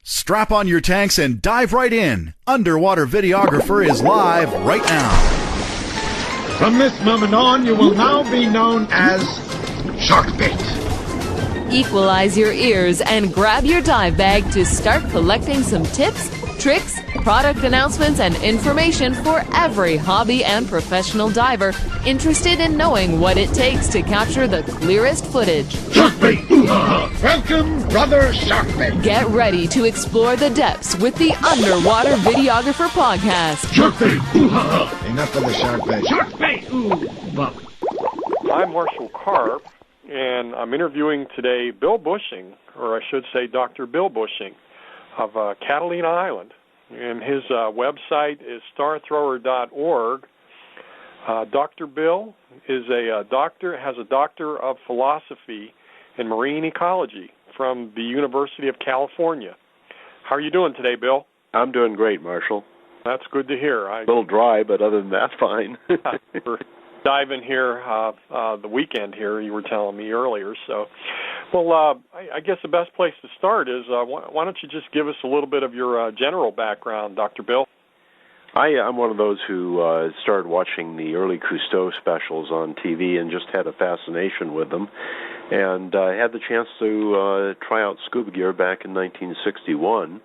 Strap on your tanks and dive right in. Underwater Videographer is live right now. From this moment on, you will now be known as Sharkbait. Equalize your ears and grab your dive bag to start collecting some tips, tricks, product announcements, and information for every hobby and professional diver interested in knowing what it takes to capture the clearest footage. Sharkbait! Ooh-ha-ha. Welcome, brother Sharkbait. Get ready to explore the depths with the Underwater Videographer Podcast. Sharkbait! Ooh-ha-ha. Enough of the sharkbait. Sharkbait! Ooh! I'm Marshall Karp, and I'm interviewing today Bill Bushing, or I should say Dr. Bill Bushing, of Catalina Island. And his website is starthrower.org. Dr. Bill is a doctor, has a Doctor of Philosophy in Marine Ecology from the University of California. How are you doing today, Bill? I'm doing great, Marshall. That's good to hear. A little dry, but other than that, fine. We're diving here the weekend here, you were telling me earlier. So, well, I guess the best place to start is why don't you just give us a little bit of your general background, Dr. Bill? I'm one of those who started watching the early Cousteaus specials on TV and just had a fascination with them. And I had the chance to try out scuba gear back in 1961.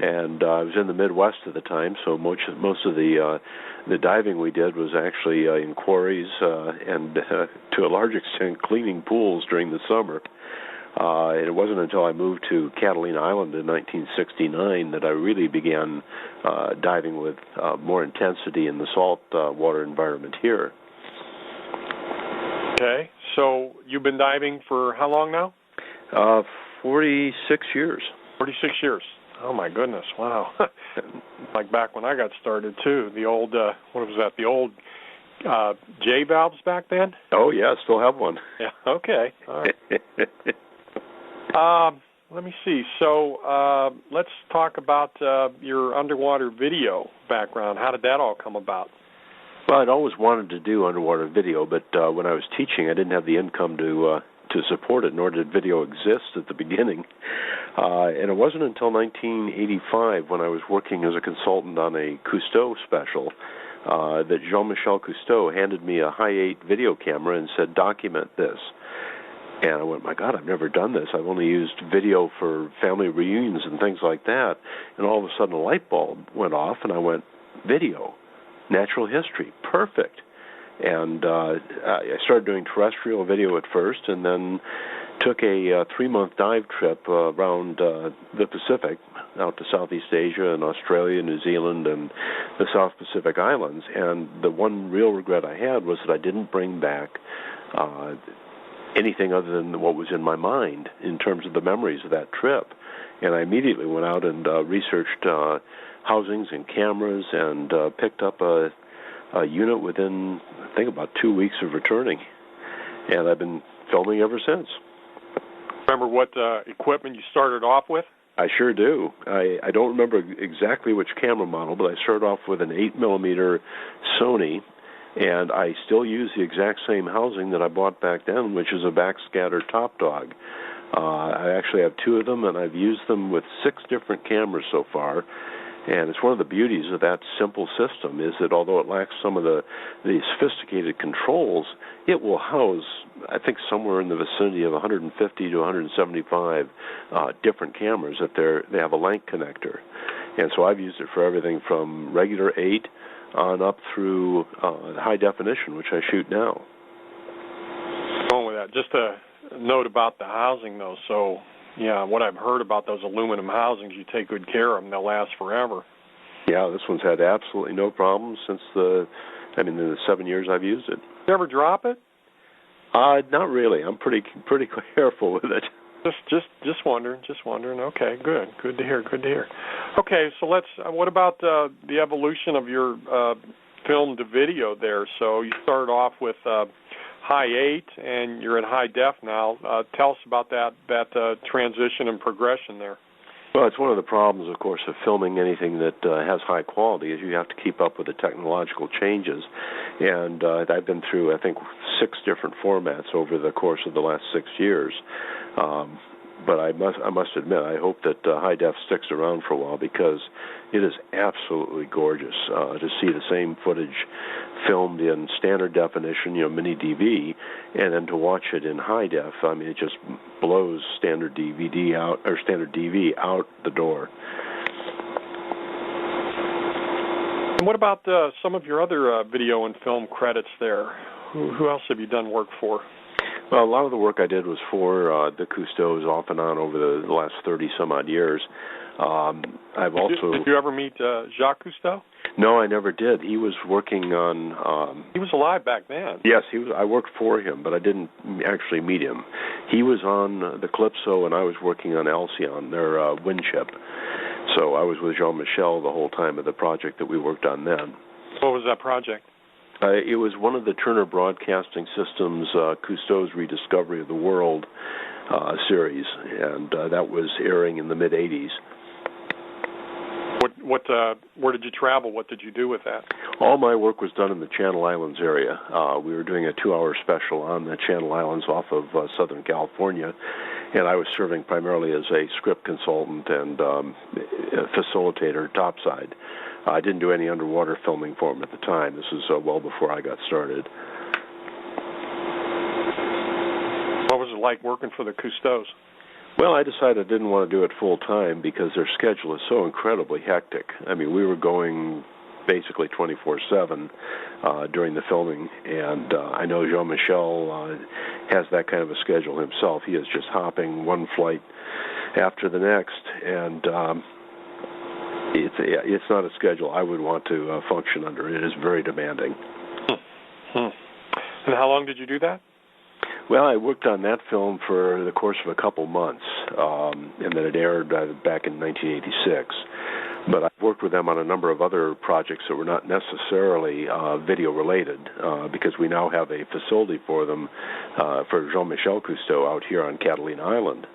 And I was in the Midwest at the time, so most of the diving we did was actually in quarries and to a large extent cleaning pools during the summer. And it wasn't until I moved to Catalina Island in 1969 that I really began diving with more intensity in the salt water environment here. Okay, so you've been diving for how long now? 46 years. 46 years. Oh, my goodness, wow. Like back when I got started, too. The old, what was that, the old J-valves back then? Oh, yeah, still have one. Yeah, okay. All right. Let me see. So let's talk about your underwater video background. How did that all come about? Well, I'd always wanted to do underwater video, but when I was teaching, I didn't have the income to support it, nor did video exist at the beginning. And it wasn't until 1985 when I was working as a consultant on a Cousteau special that Jean-Michel Cousteau handed me a Hi-8 video camera and said, document this. And I went, my God, I've never done this. I've only used video for family reunions and things like that. And all of a sudden a light bulb went off, and I went, video, natural history, perfect. And I started doing terrestrial video at first, and then took a 3-month dive trip around the Pacific, out to Southeast Asia and Australia, New Zealand, and the South Pacific Islands. And the one real regret I had was that I didn't bring back anything other than what was in my mind in terms of the memories of that trip. And I immediately went out and researched housings and cameras and picked up a unit within, I think, about 2 weeks of returning. And I've been filming ever since. Remember what equipment you started off with? I sure do. I don't remember exactly which camera model, but I started off with an 8mm Sony, and I still use the exact same housing that I bought back then, which is a backscatter Top Dog. I actually have 2 of them, and I've used them with 6 different cameras so far. And it's one of the beauties of that simple system is that although it lacks some of the sophisticated controls, it will house, I think, somewhere in the vicinity of 150 to 175 different cameras that they have a link connector. And so I've used it for everything from regular 8 on up through high definition, which I shoot now. Going with that, just a note about the housing, though. So, yeah, what I've heard about those aluminum housings, you take good care of them, they'll last forever. Yeah, this one's had absolutely no problems since the 7 years I've used it. You ever drop it? Not really. I'm pretty careful with it. Just wondering. Okay, good to hear. Okay, so what about the evolution of your film to video there? So you started off with Hi-8, and you're in high def now. Tell us about that transition and progression there. Well, it's one of the problems, of course, of filming anything that has high quality is you have to keep up with the technological changes. And I've been through, I think, 6 different formats over the course of the last 6 years. but I must admit, I hope that high def sticks around for a while, because it is absolutely gorgeous to see the same footage filmed in standard definition, mini DV, and then to watch it in high def. I mean, it just blows standard DVD out, or standard DV out the door. And what about some of your other video and film credits there? Who else have you done work for? Well, a lot of the work I did was for the Cousteaus off and on over the last 30-some-odd years. I've also... Did you ever meet Jacques Cousteau? No, I never did. He was working on... He was alive back then. Yes, he was. I worked for him, but I didn't actually meet him. He was on the Calypso, and I was working on Alcyon, their wind ship. So I was with Jean-Michel the whole time of the project that we worked on then. What was that project? It was one of the Turner Broadcasting System's Cousteau's Rediscovery of the World series, and that was airing in the mid-'80s. Where did you travel? What did you do with that? All my work was done in the Channel Islands area. We were doing a 2-hour special on the Channel Islands off of Southern California, and I was serving primarily as a script consultant and facilitator topside. I didn't do any underwater filming for him at the time. This was well before I got started. What was it like working for the Cousteaus? Well, I decided I didn't want to do it full time because their schedule is so incredibly hectic. I mean, we were going basically 24/7 during the filming, and I know Jean-Michel has that kind of a schedule himself. He is just hopping one flight after the next, and it's not a schedule I would want to function under. It is very demanding. And how long did you do that? Well, I worked on that film for the course of a couple months, and then it aired back in 1986. But I've worked with them on a number of other projects that were not necessarily video-related, because we now have a facility for them, for Jean-Michel Cousteau out here on Catalina Island.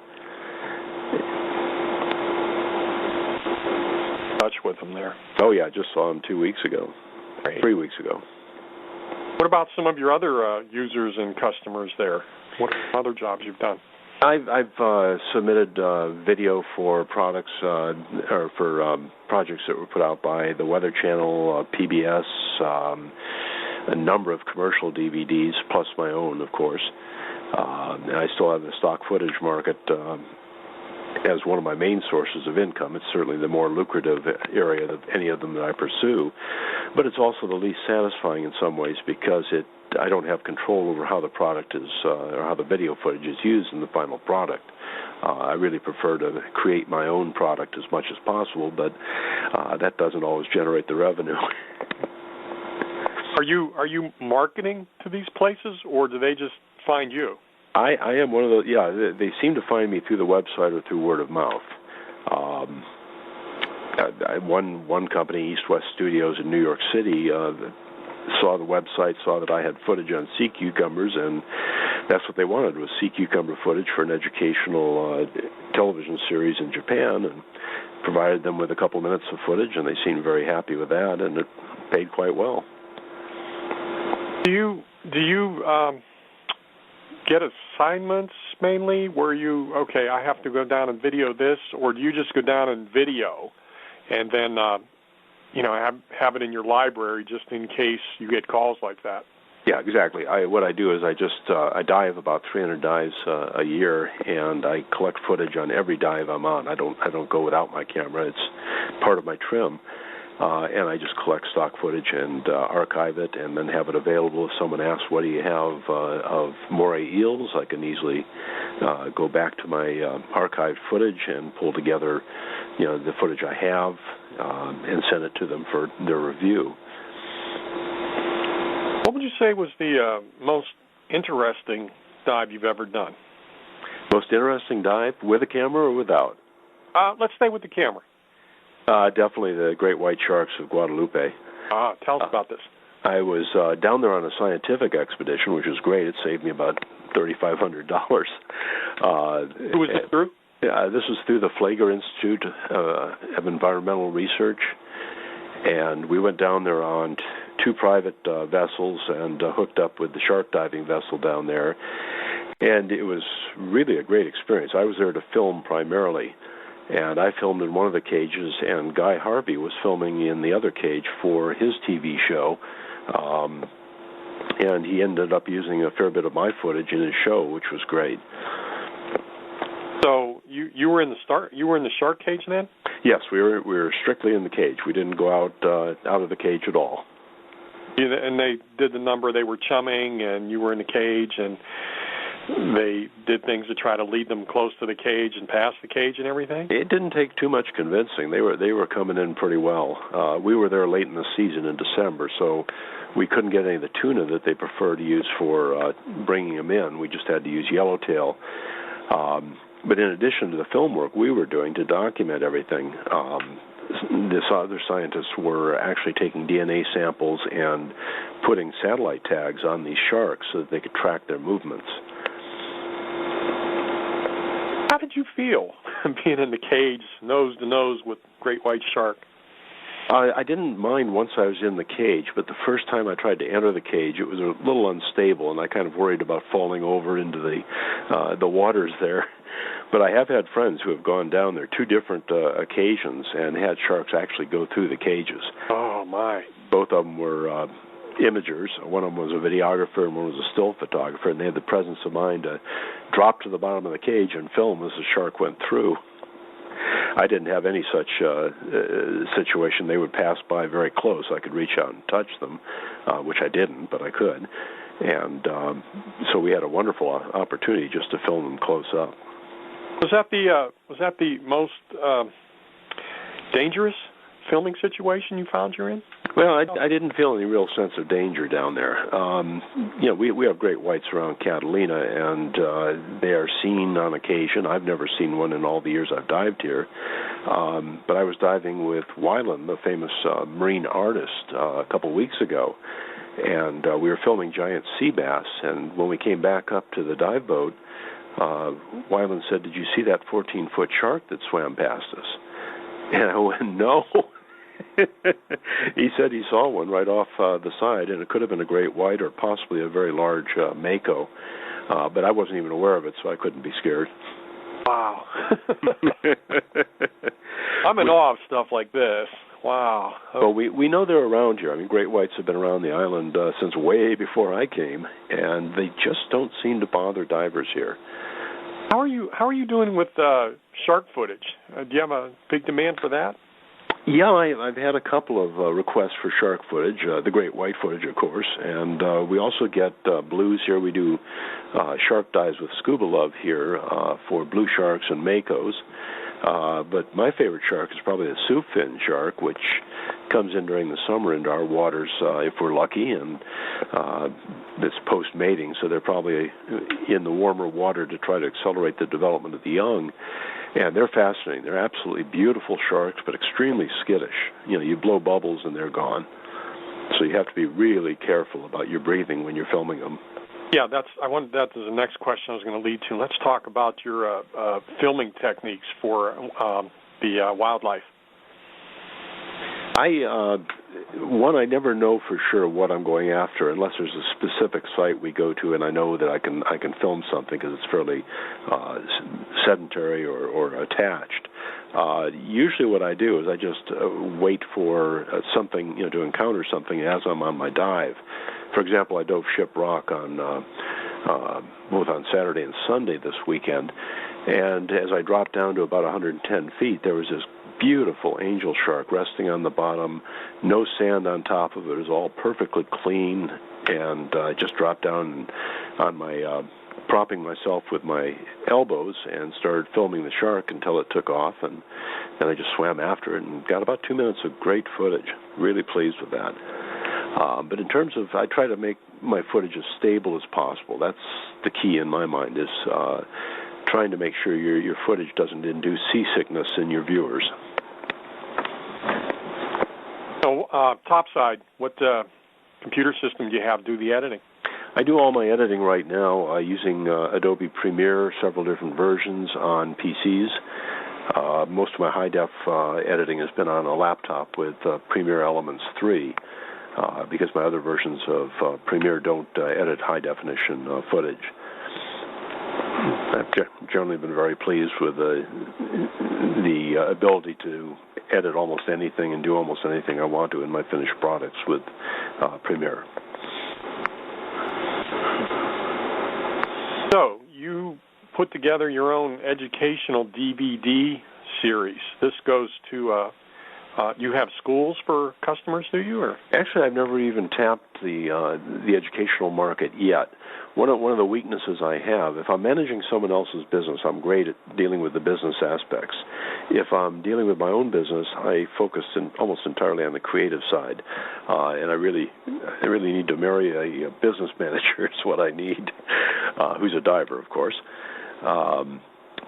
Touch with them there. Oh, yeah, I just saw him 2 weeks ago. Great. 3 weeks ago. What about some of your other users and customers there? What other jobs you've done? I've submitted video for products or for projects that were put out by the Weather Channel, PBS, a number of commercial DVDs, plus my own, of course. And I still have the stock footage market as one of my main sources of income. It's certainly the more lucrative area of any of them that I pursue, but it's also the least satisfying in some ways because I don't have control over how the product is or how the video footage is used in the final product. I really prefer to create my own product as much as possible, but that doesn't always generate the revenue. Are you marketing to these places, or do they just find you? I am one of those. Yeah, they seem to find me through the website or through word of mouth. One company, East West Studios in New York City, saw the website, saw that I had footage on sea cucumbers, and that's what they wanted, was sea cucumber footage for an educational television series in Japan, and provided them with a couple minutes of footage, and they seemed very happy with that, and it paid quite well. Do you get assignments mainly where I have to go down and video this, or do you just go down and video and then have it in your library just in case you get calls like that? Yeah, exactly. What I do is I dive about 300 dives a year, and I collect footage on every dive I'm on. I don't go without my camera. It's part of my trim. And I just collect stock footage and archive it, and then have it available. If someone asks, what do you have of moray eels, I can easily go back to my archived footage and pull together the footage I have and send it to them for their review. What would you say was the most interesting dive you've ever done? Most interesting dive, with a camera or without? Let's stay with the camera. Definitely the great white sharks of Guadalupe. Tell us about this. I was down there on a scientific expedition, which was great. It saved me about $3,500. Who was this through? This was through the Flagler Institute of Environmental Research, and we went down there on 2 private vessels and hooked up with the shark diving vessel down there. And it was really a great experience. I was there to film primarily, and I filmed in one of the cages, and Guy Harvey was filming in the other cage for his TV show. And he ended up using a fair bit of my footage in his show, which was great. So you were in the shark cage then? Yes, we were strictly in the cage. We didn't go out of the cage at all. And they did the number. They were chumming, and you were in the cage, and they did things to try to lead them close to the cage and past the cage and everything? It didn't take too much convincing. They were coming in pretty well. We were there late in the season in December, so we couldn't get any of the tuna that they prefer to use for bringing them in. We just had to use yellowtail. But in addition to the film work we were doing to document everything, the other scientists were actually taking DNA samples and putting satellite tags on these sharks so that they could track their movements. How did you feel being in the cage, nose to nose with great white shark? I didn't mind once I was in the cage, but the first time I tried to enter the cage, it was a little unstable, and I kind of worried about falling over into the waters there. But I have had friends who have gone down there 2 different occasions and had sharks actually go through the cages. Oh, my. Both of them were imagers. One of them was a videographer and one was a still photographer, and they had the presence of mind to drop to the bottom of the cage and film as the shark went through. I didn't have any such situation. They would pass by very close. I could reach out and touch them, which I didn't, but I could. And so we had a wonderful opportunity just to film them close up. Was that the most dangerous filming situation you found you're in? Well, I didn't feel any real sense of danger down there. We have great whites around Catalina, and they are seen on occasion. I've never seen one in all the years I've dived here. But I was diving with Weiland, the famous marine artist, a couple weeks ago, and we were filming giant sea bass. And when we came back up to the dive boat, Weiland said, "Did you see that 14-foot shark that swam past us?" And I went, "No." He said he saw one right off the side, and it could have been a great white or possibly a very large mako. But I wasn't even aware of it, so I couldn't be scared. Wow. I'm in awe of stuff like this. Wow. Well, we know they're around here. I mean, great whites have been around the island since way before I came, and they just don't seem to bother divers here. How are you doing with shark footage? Do you have a big demand for that? Yeah, I've had a couple of requests for shark footage, the great white footage, of course, and we also get blues here. We do shark dives with Scuba Love here for blue sharks and makos. But my favorite shark is probably the soup fin shark, which comes in during the summer into our waters if we're lucky, and it's post-mating, so they're probably in the warmer water to try to accelerate the development of the young. And they're fascinating. They're absolutely beautiful sharks, but extremely skittish. You blow bubbles and they're gone. So you have to be really careful about your breathing when you're filming them. Yeah, I wanted that as the next question I was going to lead to. Let's talk about your filming techniques for the wildlife. I never know for sure what I'm going after unless there's a specific site we go to and I know that I can film something because it's fairly sedentary or attached. Usually what I do is I just wait for something, to encounter something as I'm on my dive. For example, I dove Ship Rock on both on Saturday and Sunday this weekend, and as I dropped down to about 110 feet, there was this beautiful angel shark resting on the bottom, no sand on top of it. It was all perfectly clean, and I just dropped down on my propping myself with my elbows and started filming the shark until it took off, and then I just swam after it and got about 2 minutes of great footage. Really pleased with that. But in terms of, I try to make my footage as stable as possible. That's the key in my mind, is trying to make sure your footage doesn't induce seasickness in your viewers. So, topside, what computer system do you have to do the editing? I do all my editing right now using Adobe Premiere, several different versions on PCs. Most of my high-def editing has been on a laptop with Premiere Elements 3 because my other versions of Premiere don't edit high-definition footage. I've generally been very pleased with the ability to edit almost anything and do almost anything I want to in my finished products with Premiere. So you put together your own educational DVD series. This goes to you have schools for customers, do you? Or actually, I've never even tapped the educational market yet. One of the weaknesses I have, if I'm managing someone else's business, I'm great at dealing with the business aspects. If I'm dealing with my own business, I focus almost entirely on the creative side, and I really need to marry a business manager. Is what I need, who's a diver, of course.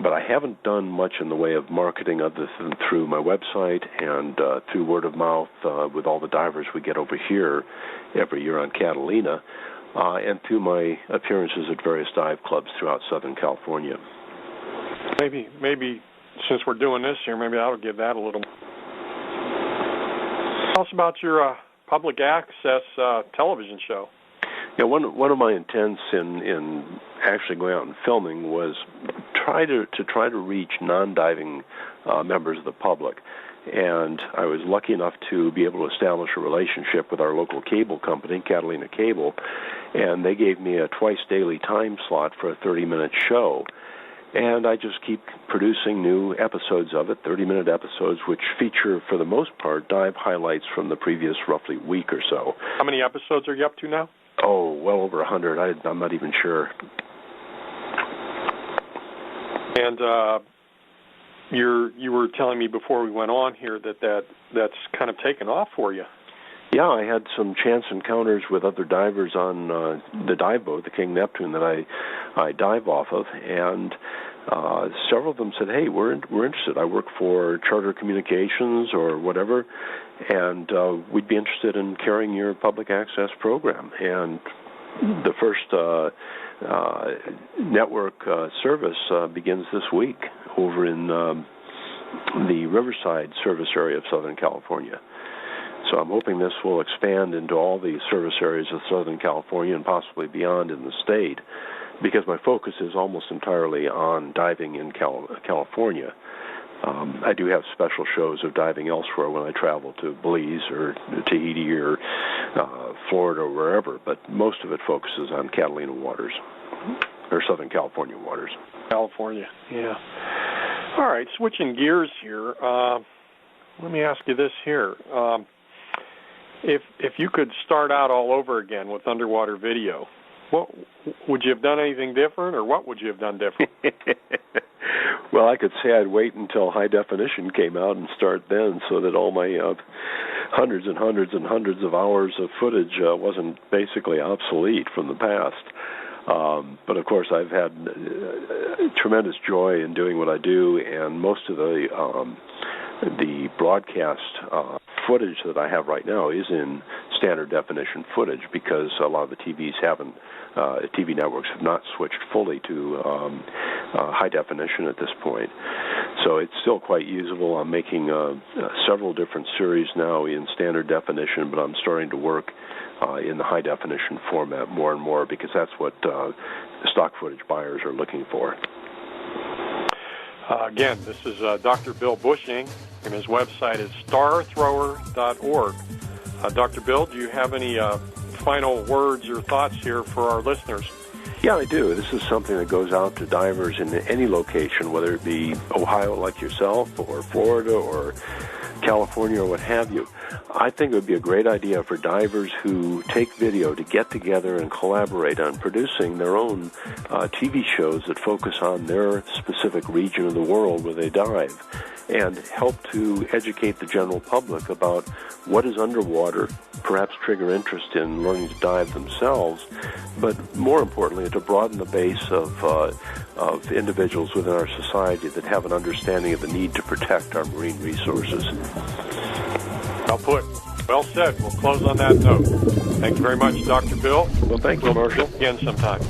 But I haven't done much in the way of marketing other than through my website and through word of mouth with all the divers we get over here every year on Catalina, and through my appearances at various dive clubs throughout Southern California. Maybe since we're doing this here, maybe I'll give that a little. Tell us about your public access television show. Yeah, one of my intents in actually going out and filming was try to reach non-diving members of the public, and I was lucky enough to be able to establish a relationship with our local cable company, Catalina Cable, and they gave me a twice daily time slot for a 30-minute show. And I just keep producing new episodes of it, 30-minute episodes, which feature, for the most part, dive highlights from the previous roughly week or so. How many episodes are you up to now? Oh, well over 100. I'm not even sure. And you were telling me before we went on here that's kind of taken off for you. Yeah, I had some chance encounters with other divers on the dive boat, the King Neptune, that I dive off of, and several of them said, "Hey, we're interested. I work for Charter Communications or whatever, and we'd be interested in carrying your public access program." And the first network service begins this week over in the Riverside service area of Southern California. So I'm hoping this will expand into all the service areas of Southern California and possibly beyond in the state, because my focus is almost entirely on diving in California. I do have special shows of diving elsewhere when I travel to Belize or Tahiti or Florida or wherever, but most of it focuses on Catalina waters, or Southern California waters. California, yeah. All right, switching gears here, let me ask you this here. If you could start out all over again with underwater video, what would you have done anything different, or what would you have done different? Well, I could say I'd wait until high definition came out and start then, so that all my hundreds and hundreds and hundreds of hours of footage wasn't basically obsolete from the past. But of course, I've had tremendous joy in doing what I do, and most of the broadcast footage that I have right now is in standard definition footage, because a lot of the TV networks have not switched fully to high definition at this point. So it's still quite usable. I'm making several different series now in standard definition, but I'm starting to work in the high definition format more and more, because that's what stock footage buyers are looking for. Again, this is Dr. Bill Bushing, and his website is starthrower.org. Dr. Bill, do you have any final words or thoughts here for our listeners? Yeah, I do. This is something that goes out to divers in any location, whether it be Ohio like yourself, or Florida, or California, or what have you. I think it would be a great idea for divers who take video to get together and collaborate on producing their own TV shows that focus on their specific region of the world where they dive, and help to educate the general public about what is underwater, perhaps trigger interest in learning to dive themselves, but more importantly, to broaden the base of individuals within our society that have an understanding of the need to protect our marine resources. Well put. Well said. We'll close on that note. Thank you very much, Dr. Bill. Well, thank you, Marshall. Again sometime.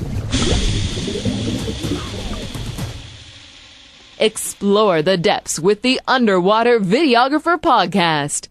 Explore the depths with the Underwater Videographer Podcast.